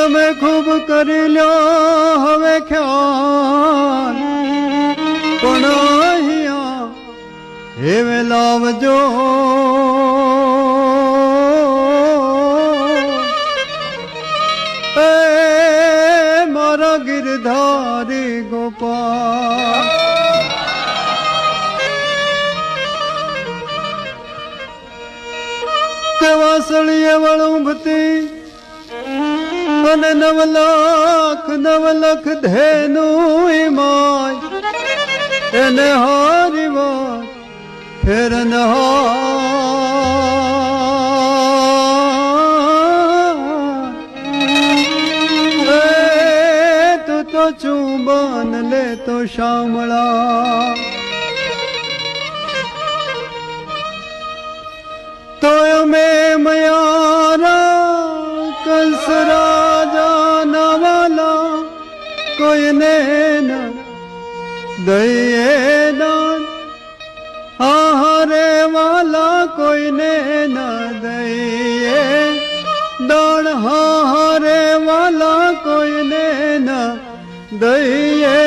તમે ખૂબ કરી લ્યો હવે ખ્યાલ, પણ અહીંયા હેવે લાવજો. એ મારા ગિરધારી ગોપાલ, કે વાસળીએ વળુંભતી અને 9 લાખ ધેનું માય એને હારી વાત ફેર તું તો ચુંબન લે તો શામળા, તો અમે મયારા કંસ રાજા ના વાલા કોઈને ન દઈએ દાન, આહારે વાલા કોઈને ન દઈએ દાન, હારે વાલા કોઈને ન દઈએ